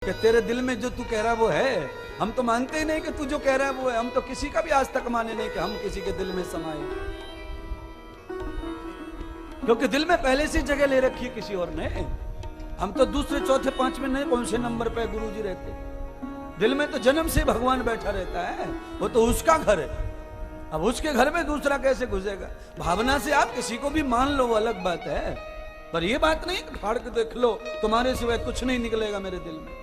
कि तेरे दिल में जो तू कह रहा है वो है। हम तो मानते ही नहीं कि तू जो कह रहा है वो है। हम तो किसी का भी आज तक माने नहीं कि हम किसी के दिल में समाये, क्योंकि दिल में पहले से जगह ले रखी है किसी और ने। हम तो दूसरे चौथे पांचवें नहीं कौन से नंबर पे गुरुजी रहते। दिल में तो जन्म से भगवान बैठा रहता है, वो तो उसका घर है। अब उसके घर में दूसरा कैसे घुसेगा? भावना से आप किसी को भी मान लो वो अलग बात है, पर ये बात नहीं कि फाड़ के देख लो तुम्हारे सिवाय कुछ नहीं निकलेगा मेरे दिल में।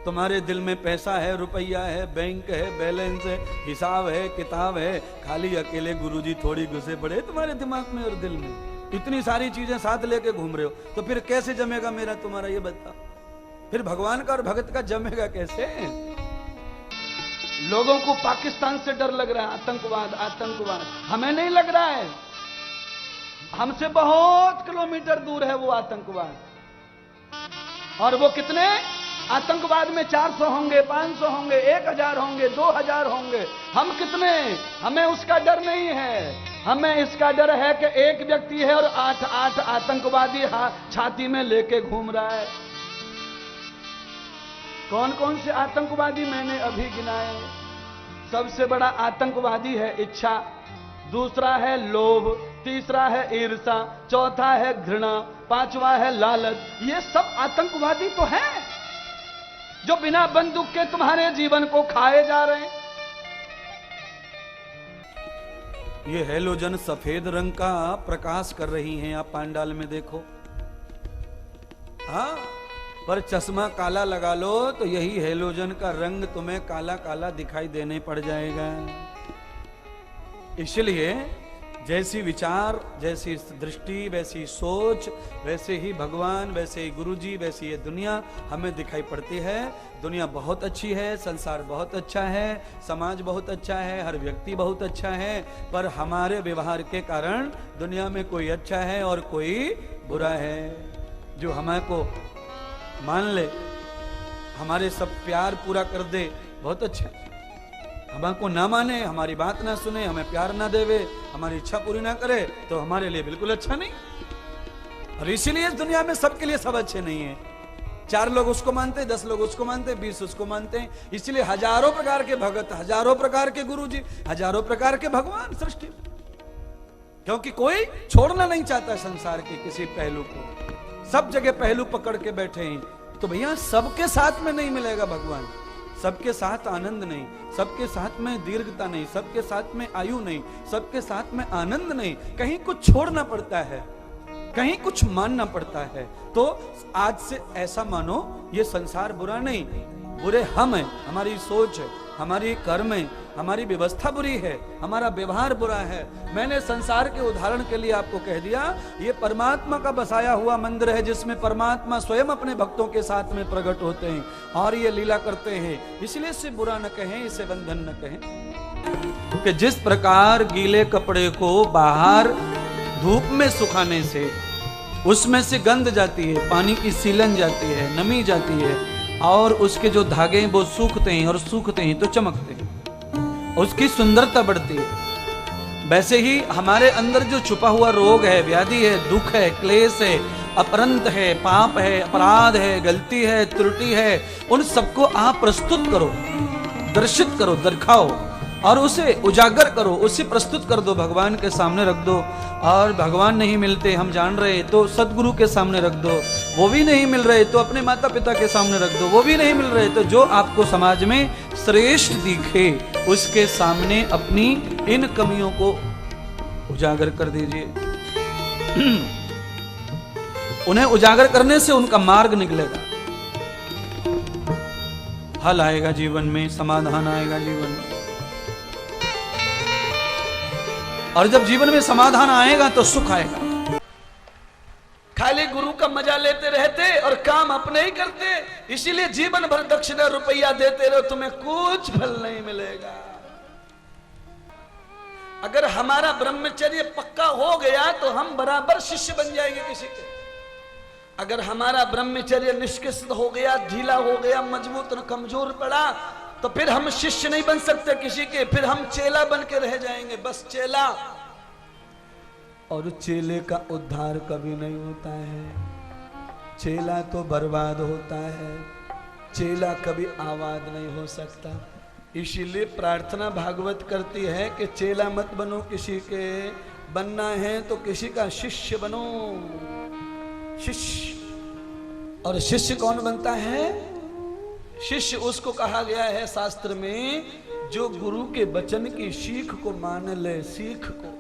तुम्हारे दिल में पैसा है, रुपया है, बैंक है, बैलेंस है, हिसाब है, किताब है, खाली अकेले गुरुजी थोड़ी घुसे पड़े तुम्हारे दिमाग में और दिल में। इतनी सारी चीजें साथ लेके घूम रहे हो, तो फिर कैसे जमेगा मेरा तुम्हारा? ये बता, फिर भगवान का और भगत का जमेगा कैसे? लोगों को पाकिस्तान से डर लग रहा है, आतंकवाद आतंकवाद। हमें नहीं लग रहा है, हमसे बहुत किलोमीटर दूर है वो आतंकवाद। और वो कितने आतंकवाद में 400 होंगे, 500 होंगे, 1000 होंगे, 2000 होंगे, हम कितने? हमें उसका डर नहीं है। हमें इसका डर है कि एक व्यक्ति है और 8 आतंकवादी छाती में लेके घूम रहा है। कौन कौन से आतंकवादी मैंने अभी गिनाए। सबसे बड़ा आतंकवादी है इच्छा, दूसरा है लोभ, तीसरा है ईर्ष्या, चौथा है घृणा, पांचवा है लालच। ये सब आतंकवादी तो हैं जो बिना बंदूक के तुम्हारे जीवन को खाए जा रहे हैं। ये हैलोजन सफेद रंग का प्रकाश कर रही हैं, आप पांडाल में देखो। हाँ, पर चश्मा काला लगा लो तो यही हैलोजन का रंग तुम्हें काला काला दिखाई देने पड़ जाएगा। इसलिए जैसी विचार, जैसी दृष्टि, वैसी सोच, वैसे ही भगवान, वैसे ही गुरुजी, वैसी ये दुनिया हमें दिखाई पड़ती है। दुनिया बहुत अच्छी है, संसार बहुत अच्छा है, समाज बहुत अच्छा है, हर व्यक्ति बहुत अच्छा है, पर हमारे व्यवहार के कारण दुनिया में कोई अच्छा है और कोई बुरा है। जो हमको मान ले, हमारे सब प्यार पूरा कर दे, बहुत अच्छा। हमको ना माने, हमारी बात ना सुने, हमें प्यार ना देवे, हमारी इच्छा पूरी ना करे, तो हमारे लिए बिल्कुल अच्छा नहीं। और इसीलिए इस दुनिया में सबके लिए सब अच्छे नहीं है। 4 लोग उसको मानते, 10 लोग उसको मानते, 20 उसको मानते हैं। इसलिए हजारों प्रकार के भगत, हजारों प्रकार के गुरुजी, हजारों प्रकार के भगवान सृष्टि, क्योंकि कोई छोड़ना नहीं चाहता संसार के किसी पहलू को। सब जगह पहलू पकड़ के बैठे हैं। तो भैया सबके साथ में नहीं मिलेगा भगवान, सबके साथ आनंद नहीं, सबके साथ में दीर्घता नहीं, सबके साथ में आयु नहीं, सबके साथ में आनंद नहीं। कहीं कुछ छोड़ना पड़ता है, कहीं कुछ मानना पड़ता है। तो आज से ऐसा मानो ये संसार बुरा नहीं, बुरे हम हैं, हमारी सोच है, हमारी कर्म है, हमारी व्यवस्था बुरी है, हमारा व्यवहार बुरा है। मैंने संसार के उदाहरण के लिए आपको कह दिया, ये परमात्मा का बसाया हुआ मंदिर है जिसमें परमात्मा स्वयं अपने भक्तों के साथ में प्रकट होते हैं और ये लीला करते हैं। इसलिए इसे बुरा न कहें, इसे बंधन न कहें। कि जिस प्रकार गीले कपड़े को बाहर धूप में सुखाने से उसमें से गंध जाती है, पानी की सीलन जाती है, नमी जाती है, और उसके जो धागे हैं वो सूखते हैं, और सूखते हैं तो चमकते हैं, उसकी सुंदरता बढ़ती है। वैसे ही हमारे अंदर जो छुपा हुआ रोग है, व्याधि है, दुख है, क्लेश है, अपरंत है, पाप है, अपराध है, गलती है, त्रुटि है, उन सबको आप प्रस्तुत करो, दर्शित करो, दिखाओ और उसे उजागर करो, उसे प्रस्तुत कर दो, भगवान के सामने रख दो। और भगवान नहीं मिलते हम जान रहे तो सदगुरु के सामने रख दो, वो भी नहीं मिल रहे तो अपने माता पिता के सामने रख दो, वो भी नहीं मिल रहे तो जो आपको समाज में श्रेष्ठ दिखे उसके सामने अपनी इन कमियों को उजागर कर दीजिए। उन्हें उजागर करने से उनका मार्ग निकलेगा, हल आएगा जीवन में, समाधान आएगा जीवन में। और जब जीवन में समाधान आएगा तो सुख आएगा। खाली गुरु का मजा लेते रहते और काम अपने ही करते, इसीलिए जीवन भर दक्षिणा रुपया देते रहो, तुम्हें कुछ फल नहीं मिलेगा। अगर हमारा ब्रह्मचर्य पक्का हो गया तो हम बराबर शिष्य बन जाएंगे किसी के। अगर हमारा ब्रह्मचर्य निष्कृष्ट हो गया, ढीला हो गया, मजबूत न कमजोर पड़ा, तो फिर हम शिष्य नहीं बन सकते किसी के, फिर हम चेला बन के रह जाएंगे, बस चेला। और चेले का उद्धार कभी नहीं होता है। चेला तो बर्बाद होता है, चेला कभी आबाद नहीं हो सकता। इसीलिए प्रार्थना भागवत करती है कि चेला मत बनो किसी के, बनना है तो किसी का शिष्य बनो। शिष्य, और शिष्य कौन बनता है? शिष्य उसको कहा गया है शास्त्र में जो गुरु के वचन की सीख को मान ले, सीख को,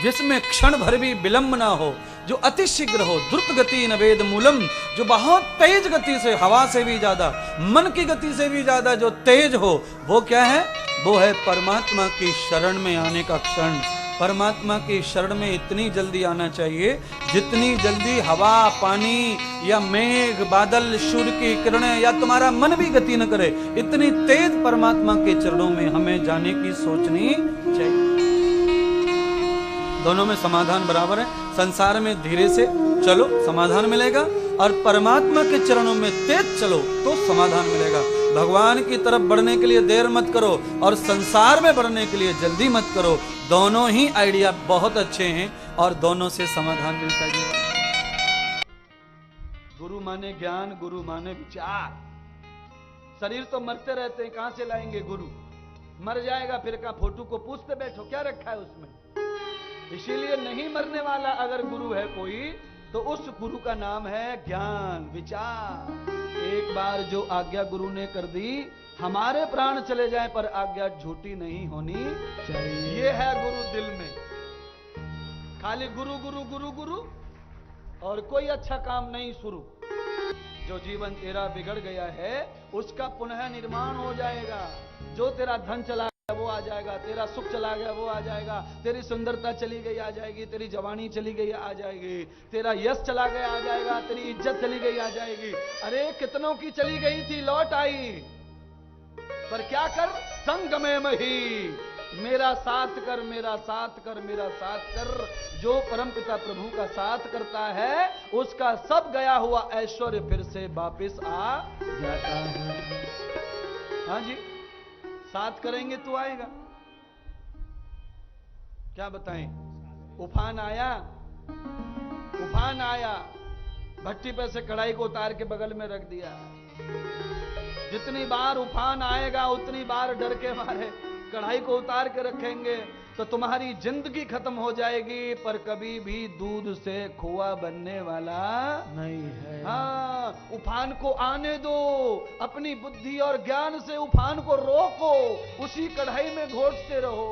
जिसमें क्षण भर भी विलंब ना हो, जो अति शीघ्र हो, द्रुत गति न वेद मूलम, जो बहुत तेज गति से, हवा से भी ज्यादा, मन की गति से भी ज्यादा जो तेज हो, वो क्या है? वो है परमात्मा की शरण में आने का क्षण। परमात्मा की शरण में इतनी जल्दी आना चाहिए जितनी जल्दी हवा, पानी या मेघ, बादल, सूर्य की किरणें या तुम्हारा मन भी गति न करे, इतनी तेज परमात्मा के चरणों में हमें जाने की सोचनी चाहिए। दोनों में समाधान बराबर है। संसार में धीरे से चलो समाधान मिलेगा, और परमात्मा के चरणों में तेज चलो तो समाधान मिलेगा। भगवान की तरफ बढ़ने के लिए देर मत करो और संसार में बढ़ने के लिए जल्दी मत करो। दोनों ही आइडिया बहुत अच्छे हैं और दोनों से समाधान मिलता है। गुरु माने ज्ञान, गुरु माने विचार। शरीर तो मरते रहते हैं, कहां से लाएंगे गुरु? मर जाएगा फिर का फोटो को पूछते बैठो क्या रखा है उसमें। इसीलिए नहीं मरने वाला अगर गुरु है कोई, तो उस गुरु का नाम है ज्ञान, विचार। एक बार जो आज्ञा गुरु ने कर दी, हमारे प्राण चले जाएं पर आज्ञा झूठी नहीं होनी चाहिए। ये है गुरु दिल में। खाली गुरु गुरु गुरु गुरु और कोई अच्छा काम नहीं शुरू। जो जीवन तेरा बिगड़ गया है उसका पुनः निर्माण हो जाएगा। जो तेरा धन चला गया वो आ जाएगा, तेरा सुख चला गया वो आ जाएगा, तेरी सुंदरता चली गई आ जाएगी, तेरी जवानी चली गई आ जाएगी, तेरा यश चला गया आ जाएगा, तेरी इज्जत चली गई आ जाएगी। अरे कितनों की चली गई थी लौट आई, पर क्या कर? संग में मही, मेरा साथ कर, मेरा साथ कर, मेरा साथ कर। जो परमपिता प्रभु का साथ करता है उसका सब गया हुआ ऐश्वर्य फिर से वापस आ जाता है। हाँ जी, साथ करेंगे तो आएगा। क्या बताएं? उफान आया, उफान आया, भट्टी पे से कढ़ाई को उतार के बगल में रख दिया। जितनी बार उफान आएगा उतनी बार डर के मारे कढ़ाई को उतार के रखेंगे तो तुम्हारी जिंदगी खत्म हो जाएगी, पर कभी भी दूध से खोआ बनने वाला नहीं है। हाँ, उफान को आने दो, अपनी बुद्धि और ज्ञान से उफान को रोको, उसी कढ़ाई में घोटते रहो,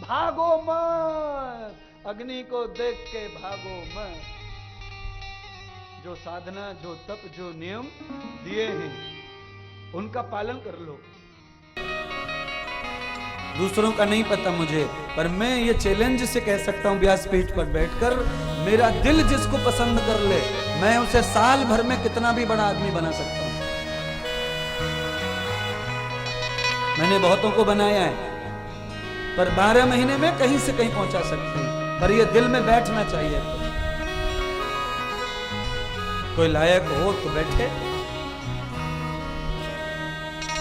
भागो मत, अग्नि को देख के भागो मत। जो साधना, जो तप, जो नियम दिए हैं उनका पालन कर लो। दूसरों का नहीं पता मुझे, पर मैं ये चैलेंज से कह सकता हूं व्यासपीठ पर बैठकर, मेरा दिल जिसको पसंद कर ले मैं उसे साल भर में कितना भी बड़ा आदमी बना सकता हूं। मैंने बहुतों को बनाया है, पर 12 महीने में कहीं से कहीं पहुंचा सकते हैं, पर ये दिल में बैठना चाहिए। कोई लायक हो तो बैठे,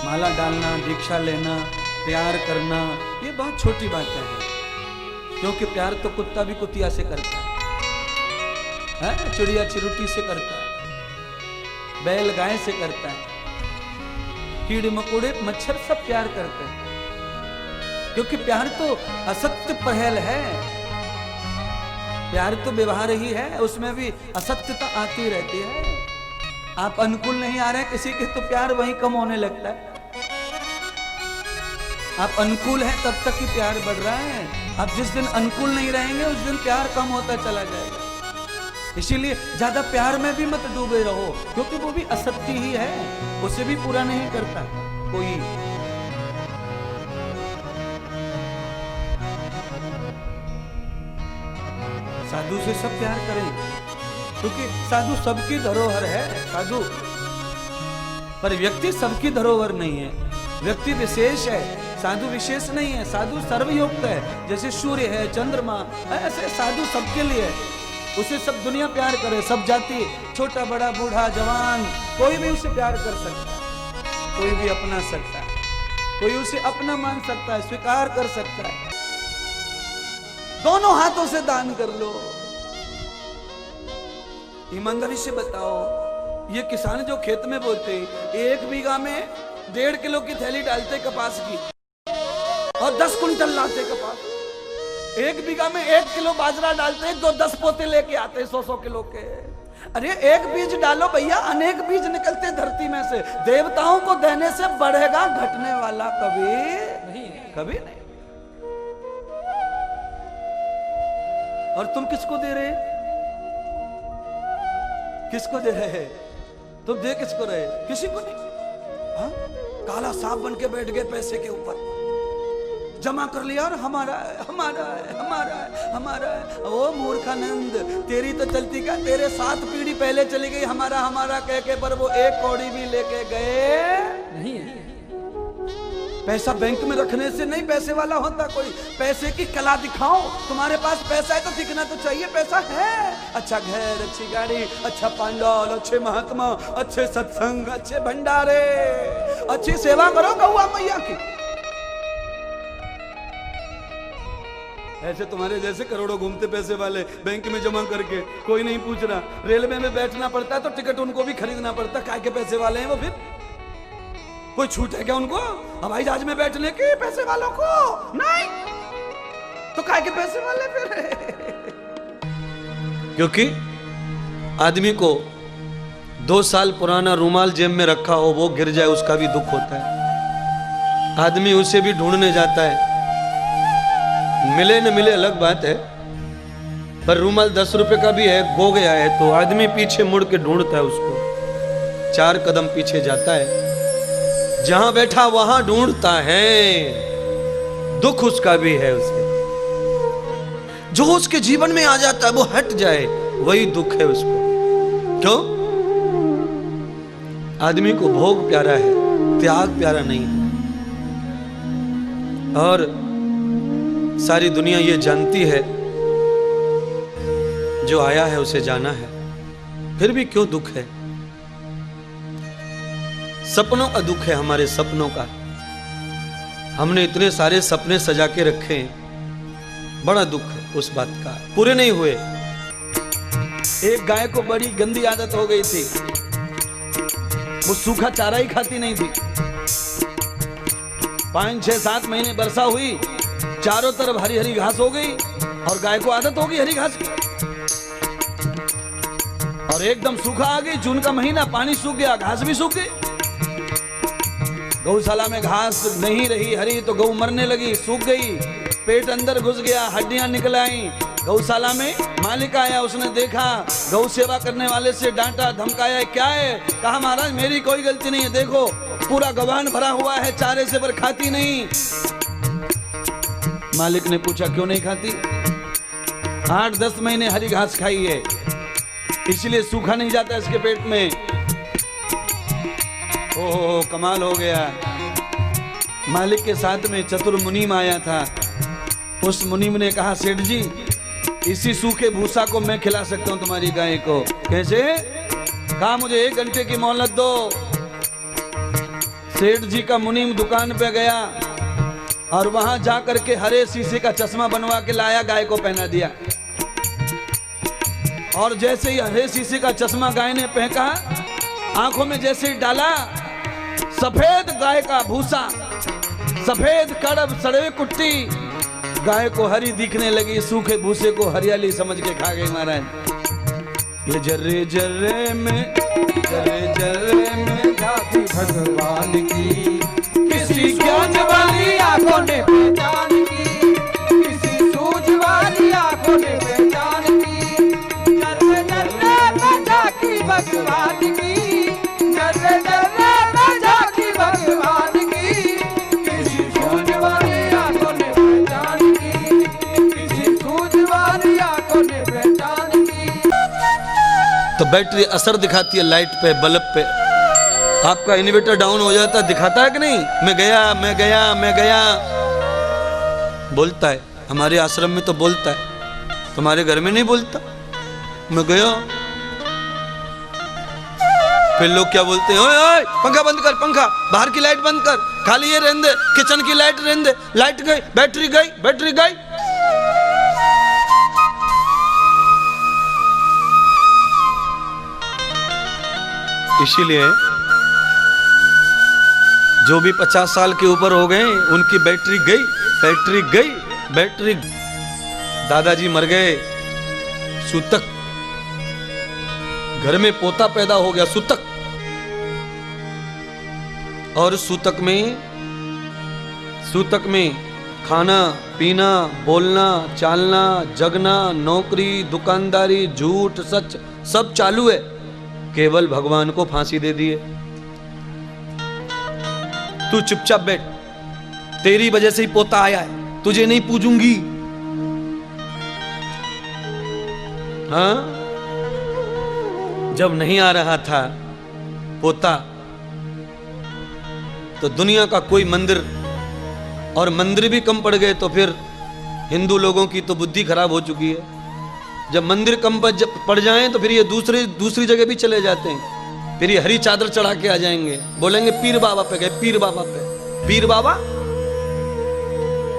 माला डालना, दीक्षा लेना, प्यार करना, ये बहुत छोटी बात है, क्योंकि प्यार तो कुत्ता भी कुतिया से करता है, चिड़िया चिरुटी से करता है, बैल गाय से करता है, कीड़े मकोड़े मच्छर सब प्यार करते हैं, क्योंकि प्यार तो असत्य पहल है, प्यार तो व्यवहार ही है, उसमें भी असत्यता आती रहती है। आप अनुकूल नहीं आ रहे किसी के तो प्यार वहीं कम होने लगता है। आप अनुकूल हैं तब तक ही प्यार बढ़ रहा है, आप जिस दिन अनुकूल नहीं रहेंगे उस दिन प्यार कम होता चला जाएगा। इसीलिए ज्यादा प्यार में भी मत डूबे रहो, क्योंकि वो भी असत्य ही है, उसे भी पूरा नहीं करता कोई। साधु से सब प्यार करें, क्योंकि साधु सबकी धरोहर है साधु, पर व्यक्ति सबकी धरोहर नहीं है, व्यक्ति विशेष है, साधु विशेष नहीं है, साधु सर्वयुक्त है। जैसे सूर्य है, चंद्रमा, ऐसे साधु सबके लिए है, उसे सब दुनिया प्यार करे, सब जाति, छोटा बड़ा बूढ़ा जवान, कोई भी उसे प्यार कर सकता है, कोई भी अपना सकता है, कोई उसे अपना मान सकता है, स्वीकार कर सकता है। दोनों हाथों से दान कर लो, ईमानदारी से बताओ, ये किसान जो खेत में बोते 1 बीघा में 1.5 किलो की थैली डालते कपास की और 10 कुंटल लाते कपास। 1 बीघा में 1 किलो बाजरा डालते तो 10 पोते लेके आते 100-100 किलो के। अरे एक बीज डालो भैया, अनेक बीज निकलते धरती में से। देवताओं को देने से बढ़ेगा, घटने वाला कभी कभी नहीं। और तुम किसको दे रहे, किसको दे रहे? तुम दे किसको रहे? किसी को नहीं। हाँ? काला सांप बन के बैठ गए पैसे के ऊपर, जमा कर लिया और हमारा है, हमारा है, हमारा है, हमारा है। ओ मूर्खानंद, तेरी तो चलती का, तेरे 7 पीढ़ी पहले चली गई हमारा हमारा कह के, पर वो 1 कौड़ी भी लेके गए नहीं है। पैसा बैंक में रखने से नहीं पैसे वाला होता कोई। पैसे की कला दिखाओ। तुम्हारे पास पैसा है तो दिखना तो चाहिए पैसा है। अच्छा घर, अच्छी गाड़ी, अच्छा पंडाल, अच्छे महात्मा, अच्छे सत्संग, अच्छे भंडारे, अच्छी सेवा करो गौआ मैया की। ऐसे तुम्हारे जैसे करोड़ों घूमते पैसे वाले बैंक में जमा करके कोई नहीं पूछ रहा। रेलवे में बैठना पड़ता है तो टिकट उनको भी खरीदना पड़ता है। काय के पैसे वाले हैं वो? फिर कोई छूट है क्या उनको हवाई जहाज में बैठने के पैसे वालों को? नहीं, तो काय के पैसे वाले फिर? क्योंकि आदमी को 2 साल पुराना रुमाल जेब में रखा हो, वो गिर जाए उसका भी दुख होता है। आदमी उसे भी ढूंढने जाता है, मिले न मिले अलग बात है, पर रुमाल 10 रुपए का भी है, खो गया है तो आदमी पीछे मुड़ के ढूंढता है उसको। 4 कदम पीछे जाता है, जहां बैठा वहां ढूंढता है। दुख उसका भी है उसे, जो उसके जीवन में आ जाता है वो हट जाए, वही दुख है उसको। क्यों? आदमी को भोग प्यारा है, त्याग प्यारा नहीं है। और सारी दुनिया ये जानती है, जो आया है उसे जाना है, फिर भी क्यों दुख है? सपनों का दुख है, हमारे सपनों का। हमने इतने सारे सपने सजा के रखे हैं, बड़ा दुख है उस बात का, पूरे नहीं हुए। एक गाय को बड़ी गंदी आदत हो गई थी, वो सूखा चारा ही खाती नहीं थी। 5, 6, 7 महीने वर्षा हुई, चारों तरफ हरी हरी घास हो गई और गाय को आदत हो गई हरी घास की। और एकदम सूखा आ गई, जून का महीना, पानी सूख गया, घास भी सूख गई। गौशाला में घास नहीं रही हरी तो गौ मरने लगी, सूख गई, पेट अंदर घुस गया, हड्डियां निकल आई। गौशाला में मालिक आया, उसने देखा, गौ सेवा करने वाले से डांटा धमकाया, क्या है? कहा महाराज मेरी कोई गलती नहीं है, देखो पूरा गवान भरा हुआ है चारे से, पर खाती नहीं। मालिक ने पूछा क्यों नहीं खाती? 8-10 महीने हरी घास खाई है, इसलिए सूखा नहीं जाता इसके पेट में। ओह कमाल हो गया। मालिक के साथ में चतुर मुनीम आया था। उस मुनीम ने कहा सेठ जी, इसी सूखे भूसा को मैं खिला सकता हूं तुम्हारी गाय को। कैसे? कहा मुझे 1 घंटे की मोहलत दो। सेठ जी का मुनीम दुकान पे गया और वहां जाकर के हरे शीशे का चश्मा बनवा के लाया, गाय को पहना दिया। और जैसे ही हरे शीशे का चश्मा गाय ने फेंका, आंखों में जैसे ही डाला, सफेद गाय का भूसा, सफेद कड़ब सड़वे कुट्टी गाय को हरी दिखने लगी, सूखे भूसे को हरियाली समझ के खा गई महाराज। ये जर्रे जर्रे में झांकी भगवान की, किसी ज्ञान वाली आंखों ने पहचान की, किसी सूझ वाली आंखों ने पहचान की। जर्रे जर्रे में झांकी भगवान की, जर्रे जर्रे में झांकी भगवान की, किसी सूझ वाली आंखों ने पहचान की, किसी सूझ वाली आंखों ने पहचान की। तो बैटरी असर दिखाती है लाइट पे, बल्ब पे। आपका इन्वर्टर डाउन हो जाता, दिखाता है कि नहीं? मैं गया बोलता है। हमारे आश्रम में तो बोलता है, तुम्हारे घर में नहीं बोलता? मैं गया। फिर लोग क्या बोलते हैं? ओए ओए पंखा बंद कर, पंखा, बाहर की लाइट बंद कर, खाली ये रहने दे, किचन की लाइट रहने दे। लाइट गई, बैटरी गई। इसीलिए जो भी 50 साल के ऊपर हो गए उनकी बैटरी गई। दादाजी मर गए, सूतक, घर में पोता पैदा हो गया, सूतक, और सूतक में खाना पीना, बोलना चालना, जगना, नौकरी, दुकानदारी, झूठ सच सब चालू है। केवल भगवान को फांसी दे दिए। तू चुपचाप बैठ, तेरी वजह से ही पोता आया है, तुझे नहीं पूजूंगी। हाँ, जब नहीं आ रहा था पोता तो दुनिया का कोई मंदिर, और मंदिर भी कम पड़ गए, तो फिर हिंदू लोगों की तो बुद्धि खराब हो चुकी है। जब मंदिर कम पड़ जाएं तो फिर ये दूसरी जगह भी चले जाते हैं। फिर ये हरी चादर चढ़ा के आ जाएंगे, बोलेंगे पीर बाबा पे गए, पीर बाबा पे। पीर बाबा,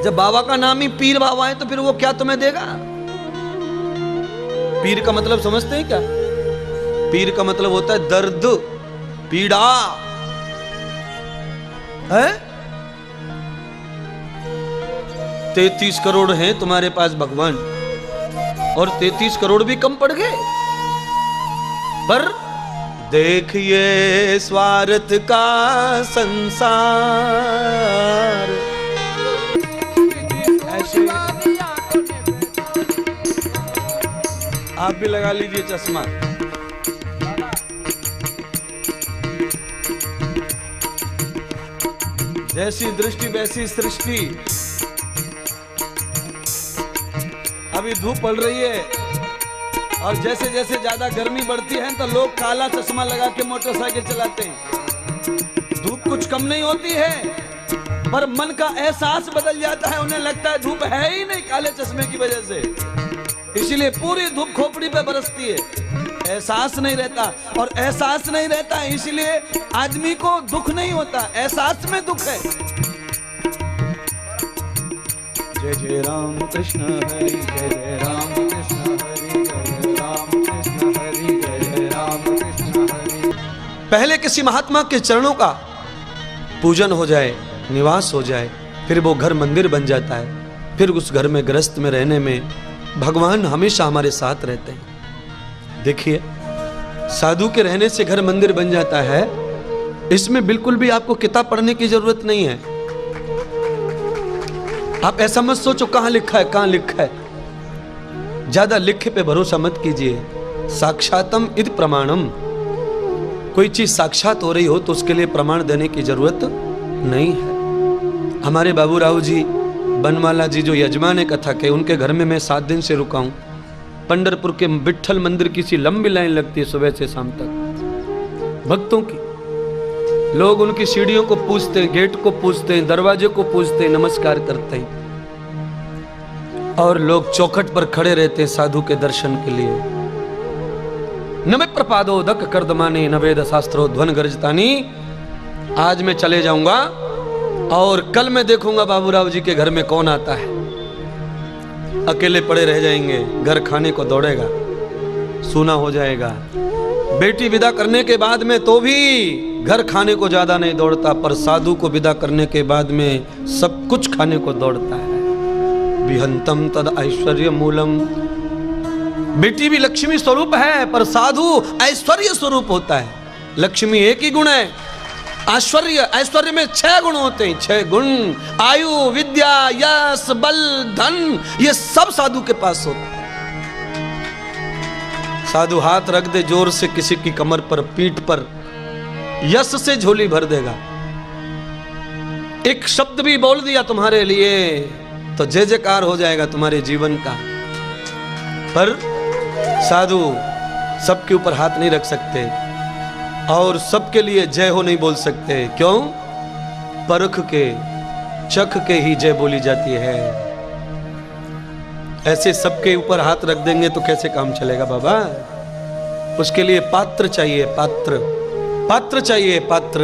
जब बाबा का नाम ही पीर बाबा है तो फिर वो क्या तुम्हें देगा? पीर का मतलब समझते हैं क्या? पीर का मतलब होता है दर्द, पीड़ा है। 33 करोड़ हैं तुम्हारे पास भगवान, और 33 करोड़ भी कम पड़ गए। पर देखिए स्वार्थ का संसार। ऐसे आप भी लगा लीजिए चश्मा। जैसी दृष्टि वैसी सृष्टि। अभी धूप पड़ रही है, और जैसे जैसे ज्यादा गर्मी बढ़ती है तो लोग काला चश्मा लगा के मोटरसाइकिल चलाते हैं। धूप कुछ कम नहीं होती है, पर मन का एहसास बदल जाता है। उन्हें लगता है धूप है ही नहीं काले चश्मे की वजह से, इसीलिए पूरी धूप खोपड़ी पे बरसती है। एहसास नहीं रहता, और एहसास नहीं रहता इसीलिए आदमी को दुख नहीं होता, एहसास में दुख है। जय जय राम कृष्ण हरि, जय जय राम कृष्ण हरि, जय जय राम कृष्ण हरि, जय जय राम कृष्ण हरि। पहले किसी महात्मा के चरणों का पूजन हो जाए, निवास हो जाए, फिर वो घर मंदिर बन जाता है। फिर उस घर में गृहस्थ में रहने में भगवान हमेशा हमारे साथ रहते हैं। देखिए, साधु के रहने से घर मंदिर बन जाता है, इसमें बिल्कुल भी आपको किताब पढ़ने की जरूरत नहीं है। आप ऐसा मत सोचो कहां लिखा है, कहां लिखा है। ज्यादा लिखे पे भरोसा मत कीजिए। साक्षातम इद प्रमाणम। कोई चीज साक्षात हो रही हो तो उसके लिए प्रमाण देने की जरूरत नहीं है। हमारे बाबूराव जी बनवाला जी जो यजमान है कथा के, उनके घर में मैं 7 दिन से रुका हूं। पंढरपुर के विठ्ठल मंदिर की सी लंबी लाइन लगती है सुबह से शाम तक भक्तों की। लोग उनकी सीढ़ियों को पूछते हैं, गेट को पूछते हैं, दरवाजे को पूछते हैं, नमस्कार करते हैं, और लोग चौखट पर खड़े रहते हैं साधु के दर्शन के लिए। नमे प्रपादोदक कर्दमाने नवेद शास्त्रो ध्वन गर्जतानी। आज मैं चले जाऊंगा और कल मैं देखूंगा बाबूराव जी के घर में कौन आता है। अकेले पड़े रह जाएंगे, घर खाने को दौड़ेगा, सूना हो जाएगा। बेटी विदा करने के बाद में तो भी घर खाने को ज्यादा नहीं दौड़ता, पर साधु को विदा करने के बाद में सब कुछ खाने को दौड़ता है। विहंतम तद ऐश्वर्य मूलम। बेटी भी लक्ष्मी स्वरूप है, पर साधु ऐश्वर्य स्वरूप होता है। लक्ष्मी एक ही गुण है, ऐश्वर्य में 6 गुण होते हैं। 6 गुण, आयु, विद्या, यश, बल, धन, ये सब साधु के पास होता है। साधु हाथ रख दे जोर से किसी की कमर पर, पीठ पर, यश से झोली भर देगा। एक शब्द भी बोल दिया तुम्हारे लिए तो जय जयकार हो जाएगा तुम्हारे जीवन का। पर साधु सबके ऊपर हाथ नहीं रख सकते, और सबके लिए जय हो नहीं बोल सकते। क्यों? परख के, चख के ही जय बोली जाती है। ऐसे सबके ऊपर हाथ रख देंगे तो कैसे काम चलेगा बाबा? उसके लिए पात्र चाहिए, पात्र चाहिए, पात्र।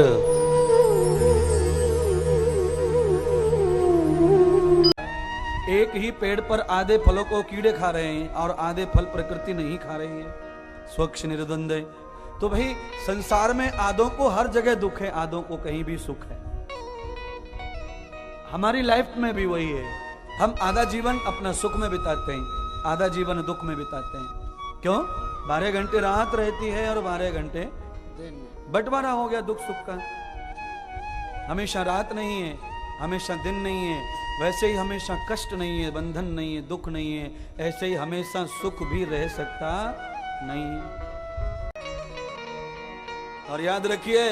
एक ही पेड़ पर आधे फलों को कीड़े खा रहे हैं और आधे फल प्रकृति नहीं खा रही है। स्वच्छ निर्द्वंद तो भाई संसार में आधों को हर जगह दुख है, आधों को कहीं भी सुख है। हमारी लाइफ में भी वही है। हम आधा जीवन अपना सुख में बिताते हैं, आधा जीवन दुख में बिताते हैं। क्यों? 12 घंटे रात रहती है और 12 घंटे बंटवारा हो गया दुख सुख का। हमेशा रात नहीं है, हमेशा दिन नहीं है, वैसे ही हमेशा कष्ट नहीं है, बंधन नहीं है, दुख नहीं है, ऐसे ही हमेशा सुख भी रह सकता नहीं। और याद रखिए,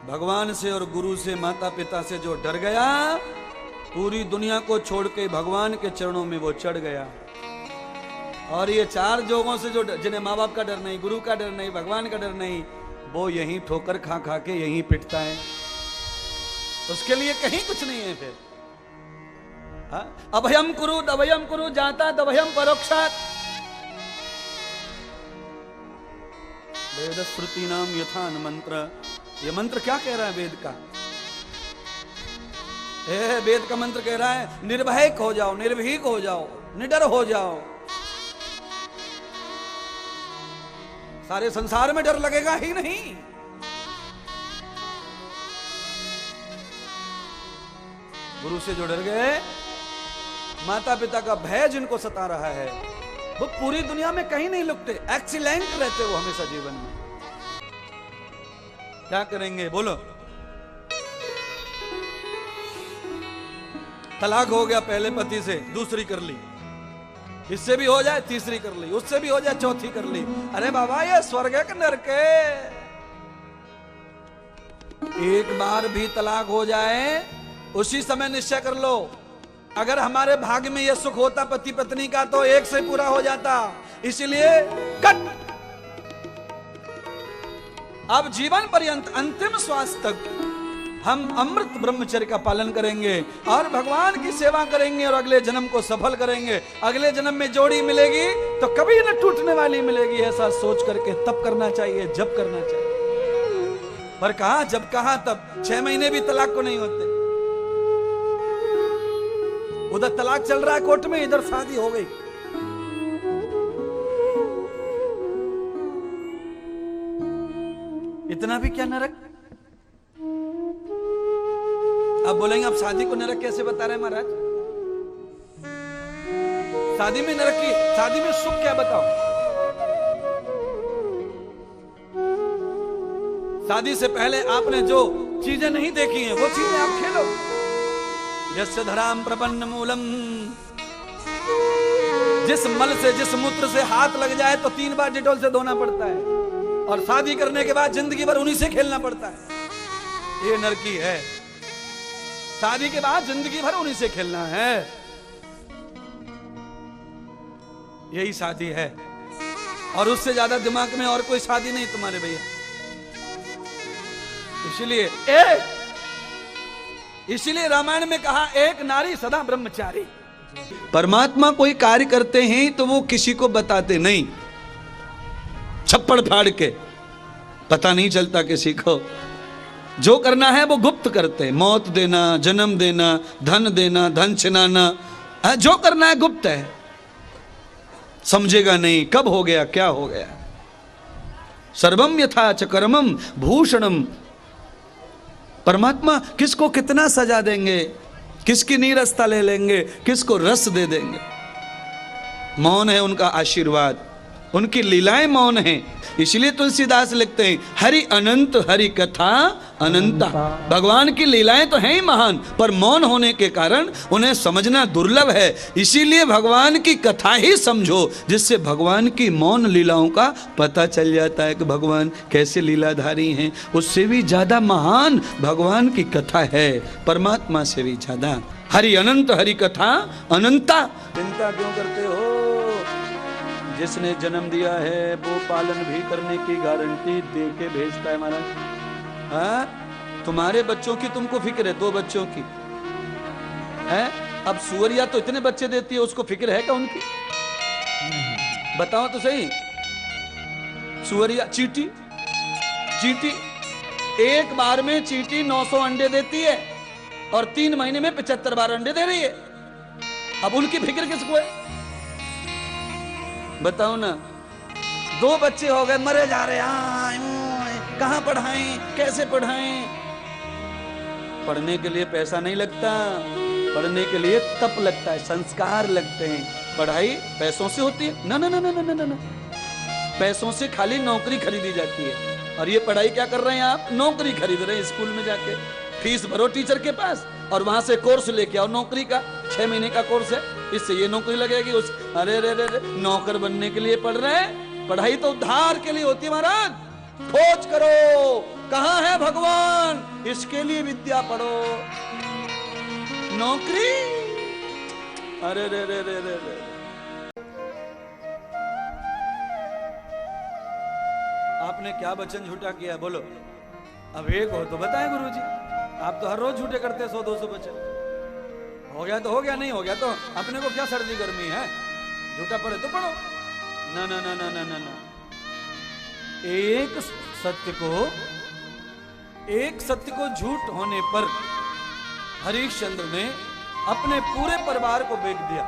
भगवान से और गुरु से, माता पिता से जो डर गया, पूरी दुनिया को छोड़ के भगवान के चरणों में वो चढ़ गया। और ये 4 जोगों से जो जिन्हें माँ बाप का डर नहीं, गुरु का डर नहीं, भगवान का डर नहीं, वो यहीं ठोकर खा खा के यहीं पिटता है। उसके लिए कहीं कुछ नहीं है फिर। अभयम कुरु दभयम कुरु जाता दभयम परोक्षात। वेद श्रुति नाम यथान मंत्र। ये मंत्र क्या कह रहा है वेद का? वेद का मंत्र कह रहा है निर्भयक हो जाओ, निर्भीक हो जाओ, निडर हो जाओ। सारे संसार में डर लगेगा ही नहीं। गुरु से जो डर गए, माता पिता का भय जिनको सता रहा है, वो पूरी दुनिया में कहीं नहीं लुकते, एक्सीलेंट रहते वो हमेशा जीवन में। क्या करेंगे बोलो? तलाक हो गया पहले पति से, दूसरी कर ली, इससे भी हो जाए तीसरी कर ली, उससे भी हो जाए चौथी कर ली। अरे बाबा, ये स्वर्ग है कि नरक है? एक बार भी तलाक हो जाए, उसी समय निश्चय कर लो, अगर हमारे भाग्य में यह सुख होता पति पत्नी का, तो एक से पूरा हो जाता। इसलिए कट। अब जीवन पर्यंत अंतिम श्वास तक हम अमृत ब्रह्मचर्य का पालन करेंगे और भगवान की सेवा करेंगे और अगले जन्म को सफल करेंगे। अगले जन्म में जोड़ी मिलेगी तो कभी न टूटने वाली मिलेगी, ऐसा सोच करके तब करना चाहिए, जब करना चाहिए। पर कहा जब कहा तब 6 महीने भी तलाक को नहीं होते। उधर तलाक चल रहा है कोर्ट में, इधर शादी हो गई। इतना भी क्या नरक? अब बोलेंगे आप शादी को नरक कैसे बता रहे हैं महाराज? शादी में नरक की, शादी में सुख क्या बताओ? शादी से पहले आपने जो चीजें नहीं देखी हैं, वो चीजें आप खेलो। यस्य धराम प्रपन्न मूलम, जिस मल से, जिस मूत्र से हाथ लग जाए तो 3 बार डिटॉल से धोना पड़ता है, और शादी करने के बाद जिंदगी भर उन्हीं से खेलना पड़ता है। ये नरकी है। शादी के बाद जिंदगी भर उन्हीं से खेलना है, यही शादी है। और उससे ज्यादा दिमाग में और कोई शादी नहीं तुम्हारे भैया। इसीलिए रामायण में कहा एक नारी सदा ब्रह्मचारी। परमात्मा कोई कार्य करते हैं तो वो किसी को बताते नहीं, छप्पड़ फाड़ के, पता नहीं चलता किसी को। जो करना है वो गुप्त करते, मौत देना, जन्म देना, धन देना, धन छिनाना, जो करना है गुप्त है। समझेगा नहीं कब हो गया, क्या हो गया। सर्वम यथा च कर्मम भूषणम। परमात्मा किसको कितना सजा देंगे, किसकी नीरसता ले लेंगे, किसको रस दे देंगे। मौन है उनका आशीर्वाद, उनकी लीलाएं मौन हैं। इसलिए तुलसीदास लिखते हैं हरि अनंत हरि कथा अनंता। भगवान की लीलाएं तो हैं ही महान, पर मौन होने के कारण उन्हें समझना दुर्लभ है। इसीलिए भगवान की कथा ही समझो, जिससे भगवान की मौन लीलाओं का पता चल जाता है कि भगवान कैसे लीलाधारी हैं। उससे भी ज्यादा महान भगवान की कथा है, परमात्मा से भी ज्यादा। हरि अनंत हरि कथा अनंता। चिंता क्यों करते हो? जिसने जन्म दिया है वो पालन भी करने की गारंटी दे के भेजता है महाराज। हाँ, तुम्हारे बच्चों की तुमको फिक्र है, 2 बच्चों की है। अब सुअरिया तो इतने बच्चे देती है, उसको फिक्र है क्या उनकी? बताओ तो सही। सुअरिया, चींटी एक बार में चींटी 900 अंडे देती है और 3 महीने में 75 बार अंडे दे रही है। अब उनकी फिक्र किसको है बताओ ना? 2 बच्चे हो गए, मरे जा रहे, कहाँ पढ़ाएं, कैसे पढ़ाएं? पढ़ने के लिए पैसा नहीं लगता, पढ़ने के लिए तप लगता है, संस्कार लगते हैं। पढ़ाई पैसों से होती है? ना ना ना ना ना ना ना, पैसों से खाली नौकरी खरीदी जाती है। और ये पढ़ाई क्या कर रहे हैं आप? नौकरी खरीद रहे हैं। स्कूल में जाके फीस भरो टीचर के पास और वहां से कोर्स लेके आओ नौकरी का, 6 महीने का कोर्स है, इससे ये नौकरी लगेगी, उस अरे रे रे नौकर बनने के लिए पढ़ रहे हैं। पढ़ाई तो उद्धार के लिए होती है महाराज। खोज करो कहां है भगवान, इसके लिए विद्या पढ़ो। नौकरी, अरे रे रे रे रे रे। आपने क्या वचन झूठा किया बोलो? अब एक हो तो बताएं गुरुजी। आप तो हर रोज झूठे करते हैं 100-200 वचन। हो गया तो हो गया, नहीं हो गया तो अपने को क्या सर्दी गर्मी है, झूठा पढ़े तो पढ़ो। ना ना ना ना ना ना ना, एक सत्य को झूठ होने पर हरिश्चंद्र ने अपने पूरे परिवार को बेच दिया।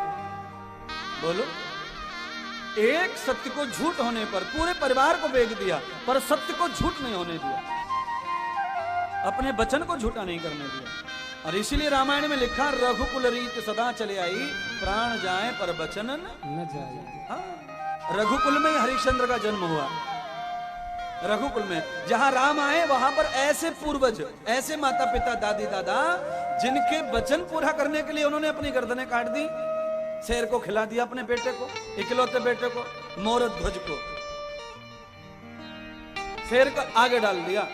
बोलो, एक सत्य को झूठ होने पर पूरे परिवार को बेच दिया, पर सत्य को झूठ नहीं होने दिया, अपने वचन को झूठा नहीं करने दिया। और इसीलिए रामायण में लिखा, रघुकुल रीत सदा चले आई, प्राण जाए पर वचन न जाए। हाँ, रघुकुल में हरिश्चंद्र का जन्म हुआ। रघुकुल में जहां राम आए वहां पर ऐसे पूर्वज, ऐसे माता पिता दादी दादा जिनके वचन पूरा करने के लिए उन्होंने अपनी गर्दनें काट दी। शेर को खिला दिया अपने बेटे को, इकलौते बेटे को, मोर ध्वज को शेर का आगे डाल दिया।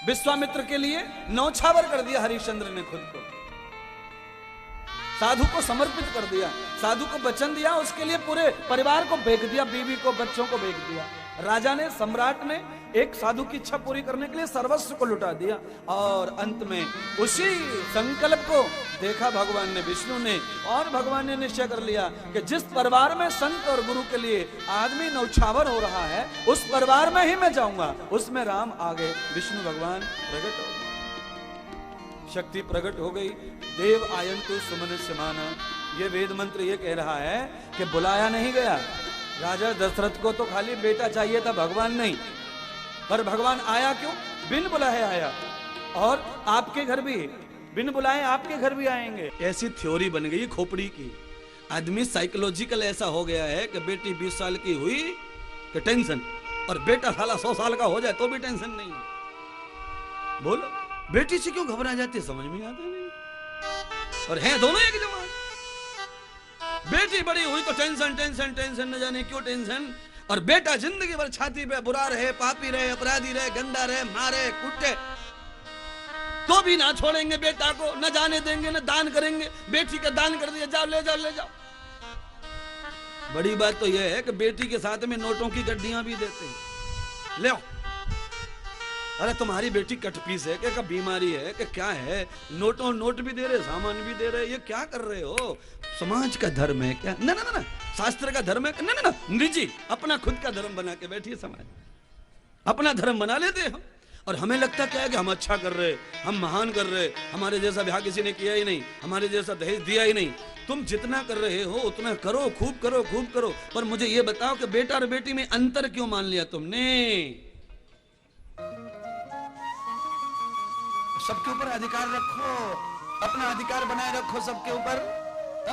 विश्वामित्र के लिए नौछावर कर दिया हरिश्चंद्र ने खुद को, साधु को समर्पित कर दिया, साधु को वचन दिया, उसके लिए पूरे परिवार को बेच दिया, बीवी को बच्चों को बेच दिया। राजा ने, सम्राट ने एक साधु की इच्छा पूरी करने के लिए सर्वस्व को लुटा दिया। और अंत में उसी संकल्प को देखा भगवान ने, विष्णु ने, और भगवान ने निश्चय कर लिया कि जिस परिवार में संत और गुरु के लिए आदमी नौछावर हो रहा है, उस परिवार में ही मैं जाऊंगा। उसमें राम आ गए, विष्णु भगवान प्रकट हो गए, शक्ति प्रकट हो गई। देव आयन्तु सुमन समान, ये वेद मंत्र ये कह रहा है कि बुलाया नहीं गया। राजा दशरथ को तो खाली बेटा चाहिए था, भगवान नहीं, पर भगवान आया क्यों? बिन बुलाए आया। और आपके घर भी बिन बुलाए आपके घर भी आएंगे। ऐसी थ्योरी बन गई खोपड़ी की। आदमी साइकोलॉजिकल ऐसा हो गया है कि बेटी 20 साल की हुई कि टेंशन, और बेटा साला 100 साल का हो जाए तो भी टेंशन नहीं। बोलो, बेटी से क्यों घबरा जाती, समझ में आता नहीं। और हैं दोनों एक जवान। बेटी बड़ी हुई तो टेंशन टेंशन टेंशन, न जाने क्यों टेंशन। और बेटा जिंदगी भर छाती पे बुरा रहे, पापी रहे, अपराधी रहे, गंदा रहे, मारे कुटे, तो भी ना छोड़ेंगे बेटा को, न जाने देंगे, न दान करेंगे। बेटी का दान कर दिया, जाओ ले जाओ ले जाओ। बड़ी बात तो यह है कि बेटी के साथ में नोटों की गड्डियां भी देते हैं, ले आओ। अरे तुम्हारी बेटी कटपीस है क्या, बीमारी है कि क्या है? नोट भी दे रहे, सामान भी दे रहे, ये क्या कर रहे हो? समाज का धर्म है क्या? ना ना ना, शास्त्र का धर्म है? ना ना ना, निजी अपना खुद का धर्म बना के बैठी है समाज, अपना धर्म बना लेते हैं। और हमें लगता क्या है कि हम अच्छा कर रहे, हम महान कर रहे, हमारे जैसा ब्याह किसी ने किया ही नहीं, हमारे जैसा दहेज दिया ही नहीं। तुम जितना कर रहे हो उतना करो, खूब करो, खूब करो। पर मुझे ये बताओ कि बेटा और बेटी में अंतर क्यों मान लिया तुमने? सबके ऊपर अधिकार रखो, अपना अधिकार बनाए रखो सबके ऊपर,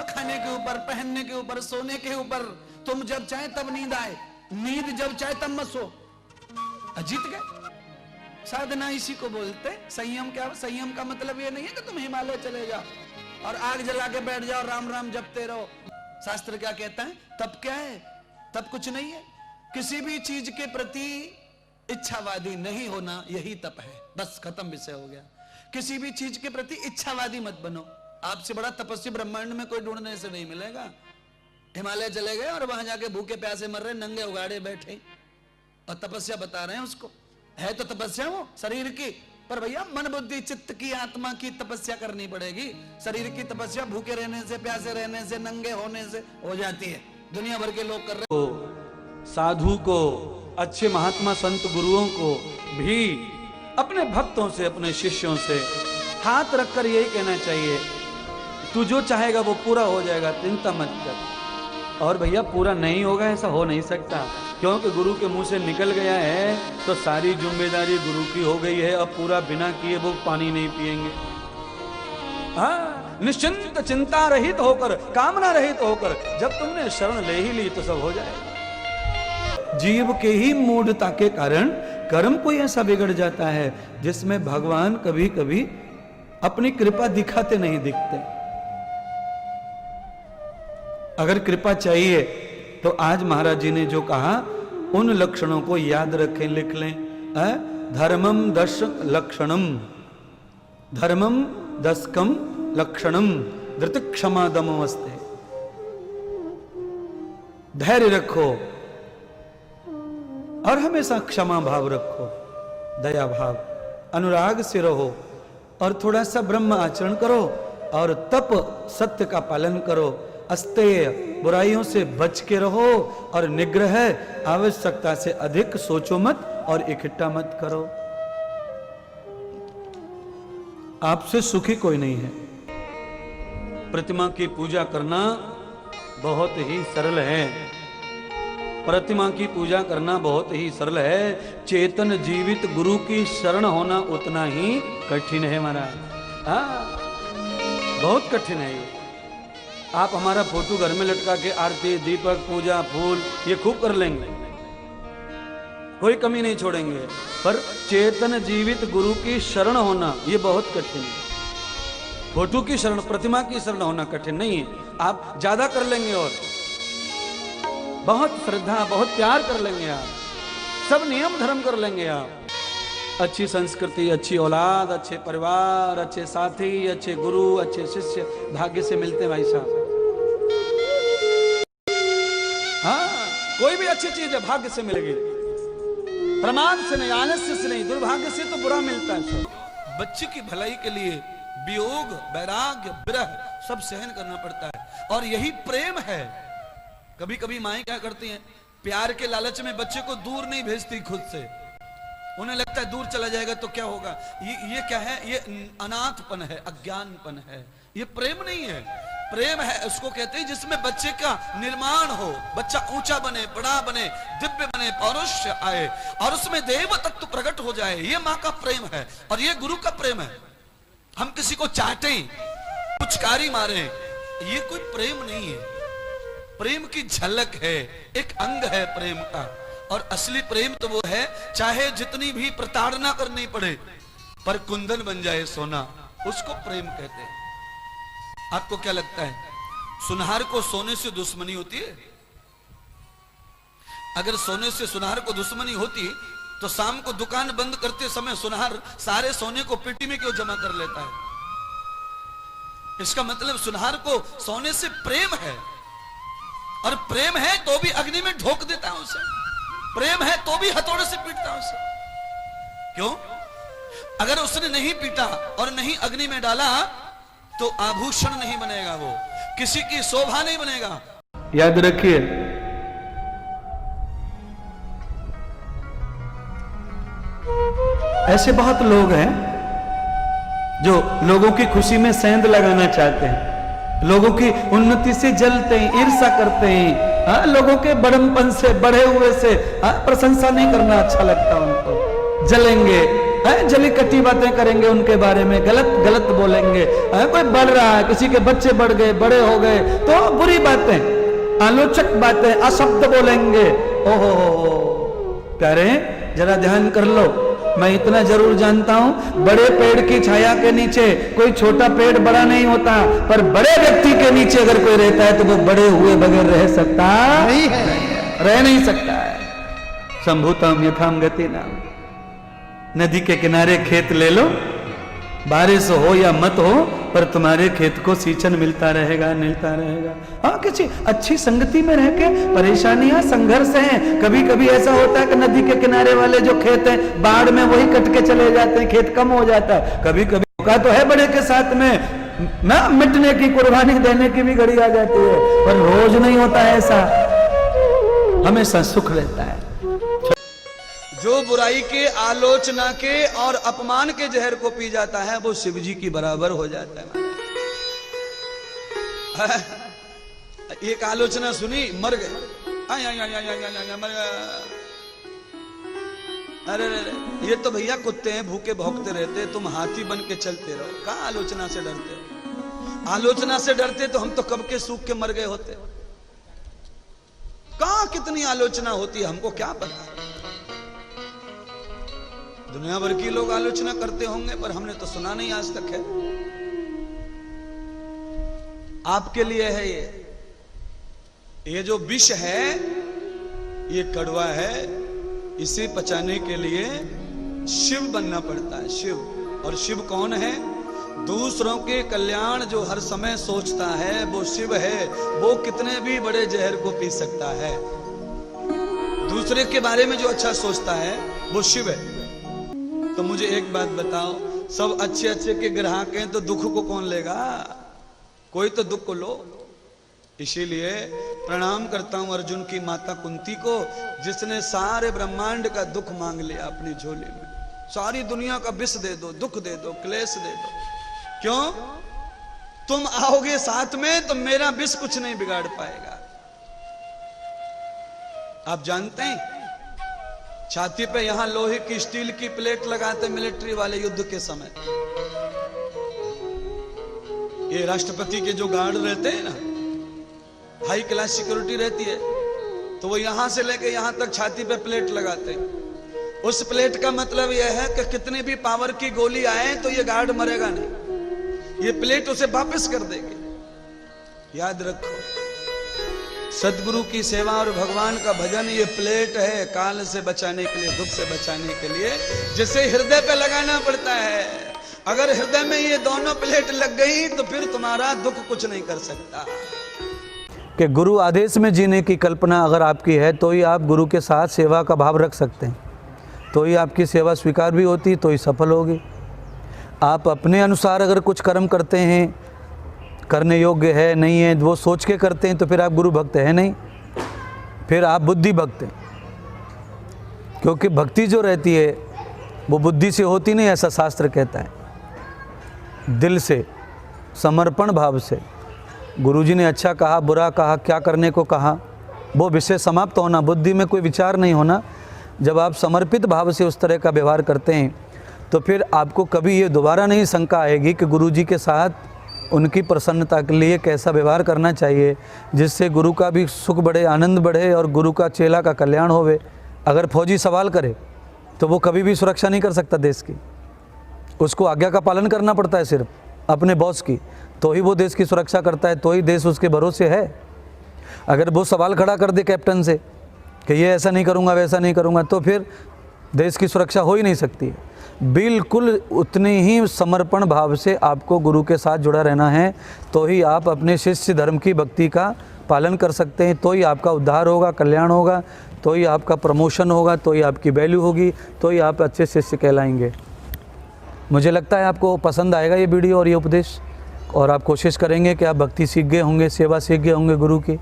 खाने के ऊपर, पहनने के ऊपर, सोने के ऊपर। तुम जब चाहे तब नींद आए, नींद जब चाहे तब मत सो। जीत गए। साधना इसी को बोलते संयम। क्या संयम का मतलब ये नहीं है कि तुम हिमालय चले जाओ और आग जला के बैठ जाओ, राम राम जपते रहो। शास्त्र क्या कहता है? तब क्या है? तब कुछ नहीं है। किसी भी चीज के प्रति इच्छावादी नहीं होना, यही तप है। बस खत्म, विषय हो गया। किसी भी चीज के प्रति इच्छावादी मत बनो। आपसे बड़ा तपस्वी ब्रह्मांड में कोई ढूंढने से नहीं मिलेगा। हिमालय चले गए और वहां जाके भूखे प्यासे मर रहे, नंगे उगाड़े बैठे और तपस्या बता रहे हैं उसको। है तो तपस्या वो शरीर की, पर भैया मन बुद्धि चित्त की, आत्मा की तपस्या करनी पड़ेगी। शरीर की तपस्या भूखे रहने से, प्यासे रहने से, नंगे होने से हो जाती है। दुनिया भर के लोग कर रहे हैं। साधु को, अच्छे महात्मा संत गुरुओं को भी अपने भक्तों से, अपने शिष्यों से हाथ रखकर यही कहना चाहिए, तू जो चाहेगा वो पूरा हो जाएगा, चिंता मत कर। और भैया पूरा नहीं होगा ऐसा हो नहीं सकता। क्योंकि गुरु के मुंह से निकल गया है तो सारी जिम्मेदारी गुरु की हो गई है। अब पूरा बिना किए वो पानी नहीं पिएंगे। हाँ, निश्चिंत चिंता रहित होकर, कामना रहित होकर जब तुमने शरण ले ही ली तो सब हो जाएगा। जीव के ही मूढ़ता के कारण कर्म कोई ऐसा बिगड़ जाता है जिसमें भगवान कभी कभी अपनी कृपा दिखाते नहीं दिखते। अगर कृपा चाहिए तो आज महाराज जी ने जो कहा उन लक्षणों को याद रखें, लिख लें। धर्मम दश लक्षणम, धर्मम दशकम लक्षणम, धृत क्षमा दमोस्ते। धैर्य रखो और हमेशा क्षमा भाव रखो, दया भाव, अनुराग से रहो और थोड़ा सा ब्रह्म आचरण करो और तप सत्य का पालन करो। अस्तेय बुराइयों से बच के रहो और निग्रह आवश्यकता से अधिक सोचो मत और इकट्ठा मत करो। आपसे सुखी कोई नहीं है। प्रतिमा की पूजा करना बहुत ही सरल है। प्रतिमा की पूजा करना बहुत ही सरल है। चेतन जीवित गुरु की शरण होना उतना ही कठिन है महाराज। हाँ, बहुत कठिन है ये। आप हमारा फोटो घर में लटका के आरती, दीपक, पूजा, फूल ये खूब कर लेंगे, कोई कमी नहीं छोड़ेंगे, पर चेतन जीवित गुरु की शरण होना ये बहुत कठिन है। फोटो की शरण, प्रतिमा की शरण होना कठिन नहीं है। आप ज्यादा कर लेंगे और बहुत श्रद्धा, बहुत प्यार कर लेंगे, आप सब नियम धर्म कर लेंगे। आप अच्छी संस्कृति, अच्छी औलाद, अच्छे परिवार, अच्छे साथी, अच्छे गुरु, अच्छे शिष्य भाग्य से मिलते हैं भाई साहब। हाँ, कोई भी अच्छी चीज है भाग्य से मिलेगी, प्रमाण से नहीं, आलस्य से नहीं। दुर्भाग्य से तो बुरा मिलता है। सब बच्चे की भलाई के लिए वियोग, वैराग्य, विरह सब सहन करना पड़ता है और यही प्रेम है। कभी कभी माएं क्या करती हैं, प्यार के लालच में बच्चे को दूर नहीं भेजती खुद से। उन्हें लगता है दूर चला जाएगा तो क्या होगा। ये क्या है, ये अनाथपन है, अज्ञानपन है। ये प्रेम नहीं है। प्रेम है उसको कहते हैं जिसमें बच्चे का निर्माण हो, बच्चा ऊंचा बने, बड़ा बने, दिव्य बने, पौरुष आए और उसमें देव तत्व प्रकट हो जाए। ये माँ का प्रेम है और ये गुरु का प्रेम है। हम किसी को चाटें, पुचकारी मारें, ये कोई प्रेम नहीं है। प्रेम की झलक है, एक अंग है प्रेम का। और असली प्रेम तो वो है चाहे जितनी भी प्रताड़ना करनी पड़े पर कुंदन बन जाए सोना, उसको प्रेम कहते हैं। आपको क्या लगता है, सुनार को सोने से दुश्मनी होती है? अगर सोने से सुनार को दुश्मनी होती तो शाम को दुकान बंद करते समय सुनार सारे सोने को पेटी में क्यों जमा कर लेता है? इसका मतलब सुनार को सोने से प्रेम है और प्रेम है तो भी अग्नि में ढोक देता है उसे। प्रेम है तो भी हथौड़े से पीटता है उसे। क्यों? अगर उसने नहीं पीटा और नहीं अग्नि में डाला तो आभूषण नहीं बनेगा, वो किसी की शोभा नहीं बनेगा। याद रखिए, ऐसे बहुत लोग हैं जो लोगों की खुशी में सेंध लगाना चाहते हैं, लोगों की उन्नति से जलते हैं, ईर्ष्या करते हैं। हाँ, लोगों के बड़मपन से, बढ़े हुए से प्रशंसा नहीं करना अच्छा लगता उनको। जलेंगे, जली कटी बातें करेंगे उनके बारे में, गलत गलत बोलेंगे। कोई बढ़ रहा है, किसी के बच्चे बढ़ गए, बड़े हो गए तो बुरी बातें, आलोचक बातें, अशब्द बोलेंगे। ओहो, कह रहे हैं जरा ध्यान कर लो, मैं इतना जरूर जानता हूं, बड़े पेड़ की छाया के नीचे कोई छोटा पेड़ बड़ा नहीं होता, पर बड़े व्यक्ति के नीचे अगर कोई रहता है तो वो बड़े हुए बगैर रह सकता नहीं है, रह नहीं सकता है। संभूतम यथाम गति नाम। नदी के किनारे खेत ले लो, बारिश हो या मत हो पर तुम्हारे खेत को सिंचन मिलता रहेगा, मिलता रहेगा। हाँ, किसी अच्छी संगति में रह के परेशानियां, संघर्ष हैं। कभी कभी ऐसा होता है कि नदी के किनारे वाले जो खेत हैं बाढ़ में वही कट के चले जाते हैं, खेत कम हो जाता है। कभी कभी मौका तो है बड़े के साथ में ना मिटने की, कुर्बानी देने की भी घड़ी आ जाती है, पर रोज नहीं होता है ऐसा, हमेशा सुख रहता है। जो बुराई के, आलोचना के और अपमान के जहर को पी जाता है वो शिव जी की बराबर हो जाता है। एक आलोचना सुनी, मर गए, अरे ये तो भैया कुत्ते हैं, भूखे भौंकते रहते, तुम हाथी बन के चलते रहो। कहाँ आलोचना से डरते हो? आलोचना से डरते तो हम तो कब के सूख के मर गए होते। कहाँ कितनी आलोचना होती है हमको क्या पता। दुनिया भर की लोग आलोचना करते होंगे, पर हमने तो सुना नहीं आज तक है। आपके लिए है ये जो विष है ये कड़वा है, इसे पचाने के लिए शिव बनना पड़ता है। शिव, और शिव कौन है? दूसरों के कल्याण जो हर समय सोचता है वो शिव है। वो कितने भी बड़े जहर को पी सकता है। दूसरे के बारे में जो अच्छा सोचता है वो शिव है। तो मुझे एक बात बताओ, सब अच्छे अच्छे के ग्राहक हैं तो दुख को कौन लेगा? कोई तो दुख को लो। इसीलिए प्रणाम करता हूं अर्जुन की माता कुंती को, जिसने सारे ब्रह्मांड का दुख मांग लिया अपनी झोली में। सारी दुनिया का विष दे दो, दुख दे दो, क्लेश दे दो। क्यों? तुम आओगे साथ में तो मेरा विष कुछ नहीं बिगाड़ पाएगा। आप जानते हैं छाती पे यहां लोहे की स्टील की प्लेट लगाते मिलिट्री वाले युद्ध के समय। ये राष्ट्रपति के जो गार्ड रहते हैं ना, हाई क्लास सिक्योरिटी रहती है, तो वो यहां से लेके यहां तक छाती पे प्लेट लगाते हैं। उस प्लेट का मतलब यह है कि कितनी भी पावर की गोली आए तो ये गार्ड मरेगा नहीं, ये प्लेट उसे वापस कर देगी। याद रखो, सदगुरु की सेवा और भगवान का भजन ये प्लेट है, काल से बचाने के लिए, दुख से बचाने के लिए, जिसे हृदय पे लगाना पड़ता है। अगर हृदय में ये दोनों प्लेट लग गई तो फिर तुम्हारा दुख कुछ नहीं कर सकता। कि गुरु आदेश में जीने की कल्पना अगर आपकी है तो ही आप गुरु के साथ सेवा का भाव रख सकते हैं, तो ही आपकी सेवा स्वीकार भी होती, तो ही सफल होगी। आप अपने अनुसार अगर कुछ कर्म करते हैं, करने योग्य है नहीं है, वो सोच के करते हैं, तो फिर आप गुरु भक्त है नहीं, फिर आप बुद्धि भक्त हैं। क्योंकि भक्ति जो रहती है वो बुद्धि से होती नहीं, ऐसा शास्त्र कहता है। दिल से, समर्पण भाव से। गुरुजी ने अच्छा कहा, बुरा कहा, क्या करने को कहा, वो विषय समाप्त होना, बुद्धि में कोई विचार नहीं होना। जब आप समर्पित भाव से उस तरह का व्यवहार करते हैं तो फिर आपको कभी ये दोबारा नहीं शंका आएगी कि गुरुजी के साथ उनकी प्रसन्नता के लिए कैसा व्यवहार करना चाहिए, जिससे गुरु का भी सुख बढ़े, आनंद बढ़े और गुरु का चेला का कल्याण होवे। अगर फौजी सवाल करे तो वो कभी भी सुरक्षा नहीं कर सकता देश की, उसको आज्ञा का पालन करना पड़ता है सिर्फ अपने बॉस की, तो ही वो देश की सुरक्षा करता है, तो ही देश उसके भरोसे है। अगर वो सवाल खड़ा कर दे कैप्टन से कि ये ऐसा नहीं करूँगा, वैसा नहीं करूँगा, तो फिर देश की सुरक्षा हो ही नहीं सकती है। बिल्कुल उतनी ही समर्पण भाव से आपको गुरु के साथ जुड़ा रहना है, तो ही आप अपने शिष्य धर्म की भक्ति का पालन कर सकते हैं, तो ही आपका उद्धार होगा, कल्याण होगा, तो ही आपका प्रमोशन होगा, तो ही आपकी वैल्यू होगी, तो ही आप अच्छे शिष्य कहलाएंगे। मुझे लगता है आपको पसंद आएगा ये वीडियो और ये उपदेश, और आप कोशिश करेंगे कि आप भक्ति सीख गए होंगे, सेवा सीख गए होंगे गुरु की।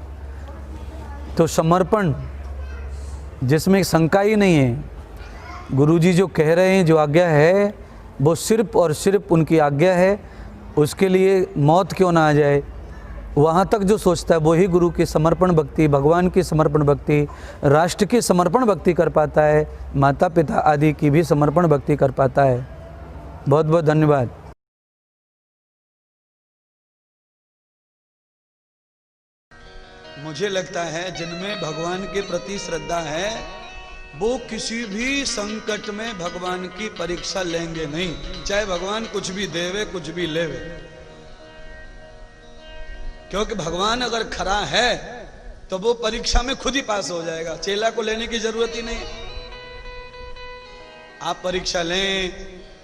तो समर्पण जिसमें शंका ही नहीं है, गुरुजी जो कह रहे हैं, जो आज्ञा है वो सिर्फ और सिर्फ उनकी आज्ञा है। उसके लिए मौत क्यों ना आ जाए, वहाँ तक जो सोचता है वही गुरु की समर्पण भक्ति, भगवान की समर्पण भक्ति, राष्ट्र की समर्पण भक्ति कर पाता है, माता पिता आदि की भी समर्पण भक्ति कर पाता है। बहुत बहुत धन्यवाद। मुझे लगता है जिनमें भगवान के प्रति श्रद्धा है वो किसी भी संकट में भगवान की परीक्षा लेंगे नहीं, चाहे भगवान कुछ भी देवे, कुछ भी लेवे। क्योंकि भगवान अगर खरा है तो वो परीक्षा में खुद ही पास हो जाएगा, चेला को लेने की जरूरत ही नहीं। आप परीक्षा लें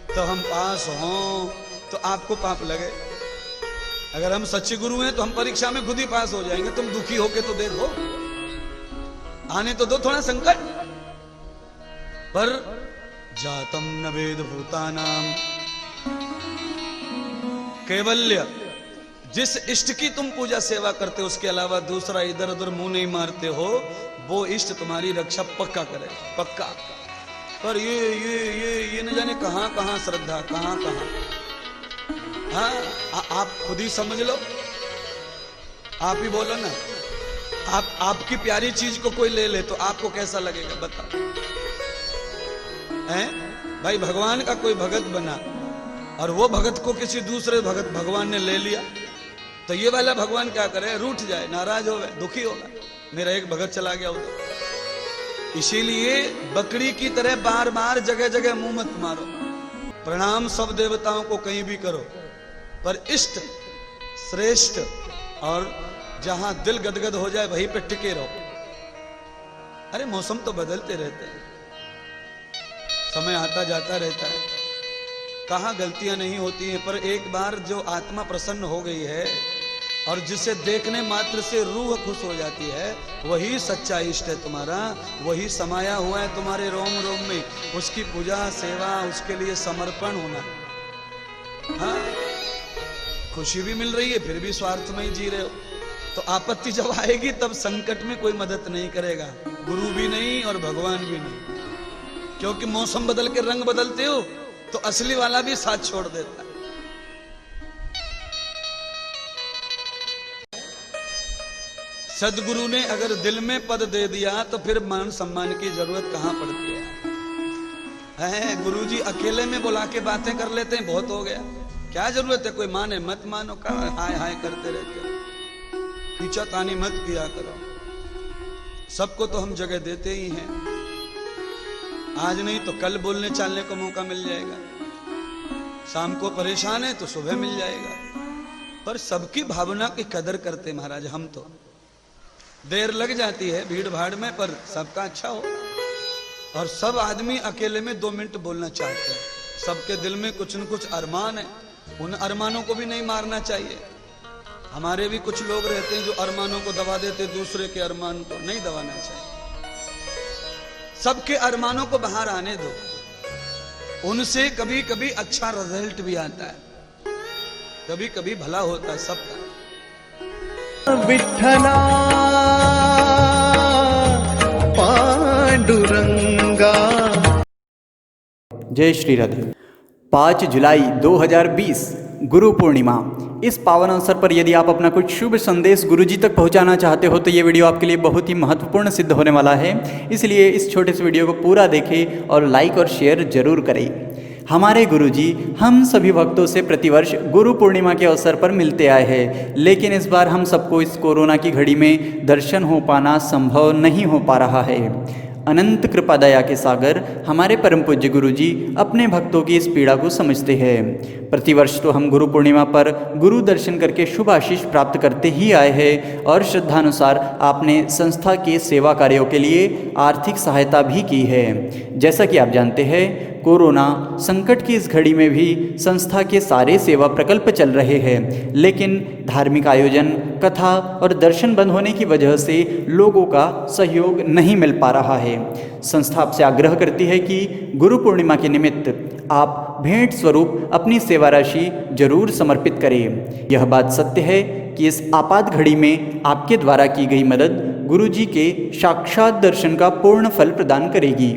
तो हम पास हों तो आपको पाप लगे, अगर हम सच्चे गुरु हैं तो हम परीक्षा में खुद ही पास हो जाएंगे। तुम दुखी होके तो देखो, आने तो दो थोड़ा संकट। पर जातम न वेद भूतानाम कैवल्य, जिस इष्ट की तुम पूजा सेवा करते हो उसके अलावा दूसरा इधर उधर मुंह नहीं मारते हो, वो इष्ट तुम्हारी रक्षा पक्का करे, पक्का। पर ये न जाने कहां कहां श्रद्धा, कहां कहां। हाँ, आप खुद ही समझ लो, आप ही बोलो ना। आपकी प्यारी चीज को कोई ले ले तो आपको कैसा लगेगा बताओ? हैं भाई, भगवान का कोई भगत बना और वो भगत को किसी दूसरे भगत भगवान ने ले लिया, तो ये वाला भगवान क्या करे? रूठ जाए, नाराज हो, दुखी होगा, मेरा एक भगत चला गया उधर। इसीलिए बकरी की तरह बार बार जगह जगह मुंह मत मारो। प्रणाम सब देवताओं को कहीं भी करो, पर इष्ट श्रेष्ठ और जहां दिल गदगद हो जाए वहीं पे टिके रहो। अरे मौसम तो बदलते रहते हैं, समय आता जाता रहता है, कहां गलतियां नहीं होती हैं, पर एक बार जो आत्मा प्रसन्न हो गई है और जिसे देखने मात्र से रूह खुश हो जाती है, वही सच्चा इष्ट है तुम्हारा, वही समाया हुआ है तुम्हारे रोम रोम में। उसकी पूजा सेवा, उसके लिए समर्पण होना। हाँ, खुशी भी मिल रही है फिर भी स्वार्थ में ही जी रहे हो, तो आपत्ति जब आएगी तब संकट में कोई मदद नहीं करेगा, गुरु भी नहीं और भगवान भी नहीं। क्योंकि मौसम बदल के रंग बदलते हो तो असली वाला भी साथ छोड़ देता है। सदगुरु ने अगर दिल में पद दे दिया तो फिर मान सम्मान की जरूरत कहां पड़ती है? गुरुजी अकेले में बुला के बातें कर लेते हैं, बहुत हो गया, क्या जरूरत है? कोई माने मत मानो, का हाय हाय करते रहते हो, खींचा तानी मत किया करो। सबको तो हम जगह देते ही हैं, आज नहीं तो कल बोलने चालने को मौका मिल जाएगा, शाम को परेशान है तो सुबह मिल जाएगा, पर सबकी भावना की कदर करते महाराज हम तो। देर लग जाती है भीड़ भाड़ में, पर सबका अच्छा हो। और सब आदमी अकेले में 2 मिनट बोलना चाहते हैं, सबके दिल में कुछ न कुछ अरमान है, उन अरमानों को भी नहीं मारना चाहिए। हमारे भी कुछ लोग रहते हैं जो अरमानों को दबा देते, दूसरे के अरमान को नहीं दबाना चाहिए। सबके अरमानों को बाहर आने दो, उनसे कभी कभी अच्छा रिजल्ट भी आता है, कभी कभी भला होता है सबका। विठ्ठला पांडुरंगा। जय श्री राधे। 5 जुलाई 2020 गुरु पूर्णिमा। इस पावन अवसर पर यदि आप अपना कुछ शुभ संदेश गुरुजी तक पहुंचाना चाहते हो तो ये वीडियो आपके लिए बहुत ही महत्वपूर्ण सिद्ध होने वाला है। इसलिए इस छोटे से वीडियो को पूरा देखें और लाइक और शेयर जरूर करें। हमारे गुरुजी हम सभी भक्तों से प्रतिवर्ष गुरु पूर्णिमा के अवसर पर मिलते आए हैं, लेकिन इस बार हम सबको इस कोरोना की घड़ी में दर्शन हो पाना संभव नहीं हो पा रहा है। अनंत कृपा दया के सागर हमारे परम पूज्य गुरुजी अपने भक्तों की इस पीड़ा को समझते हैं। प्रतिवर्ष तो हम गुरु पूर्णिमा पर गुरु दर्शन करके शुभ आशीष प्राप्त करते ही आए हैं और श्रद्धानुसार आपने संस्था के सेवा कार्यों के लिए आर्थिक सहायता भी की है। जैसा कि आप जानते हैं, कोरोना संकट की इस घड़ी में भी संस्था के सारे सेवा प्रकल्प चल रहे हैं, लेकिन धार्मिक आयोजन, कथा और दर्शन बंद होने की वजह से लोगों का सहयोग नहीं मिल पा रहा है। संस्था आपसे आग्रह करती है कि गुरु पूर्णिमा के निमित्त आप भेंट स्वरूप अपनी सेवा राशि जरूर समर्पित करें। यह बात सत्य है कि इस आपात घड़ी में आपके द्वारा की गई मदद गुरुजी के साक्षात दर्शन का पूर्ण फल प्रदान करेगी।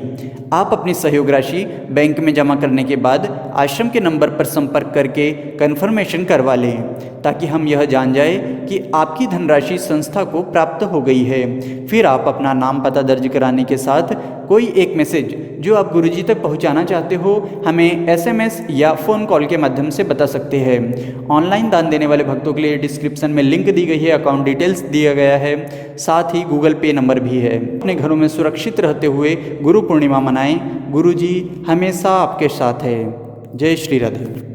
आप अपनी सहयोग राशि बैंक में जमा करने के बाद आश्रम के नंबर पर संपर्क करके कन्फर्मेशन करवा लें, ताकि हम यह जान जाए कि आपकी धनराशि संस्था को प्राप्त हो गई है। फिर आप अपना नाम पता दर्ज कराने के साथ कोई एक मैसेज जो आप गुरुजी तक पहुंचाना चाहते हो हमें SMS या फ़ोन कॉल के माध्यम से बता सकते हैं। ऑनलाइन दान देने वाले भक्तों के लिए डिस्क्रिप्शन में लिंक दी गई है, अकाउंट डिटेल्स दिया गया है, साथ ही गूगल पे नंबर भी है। अपने घरों में सुरक्षित रहते हुए गुरु पूर्णिमा मनाएं। गुरुजी हमेशा आपके साथ है। जय श्री राधे।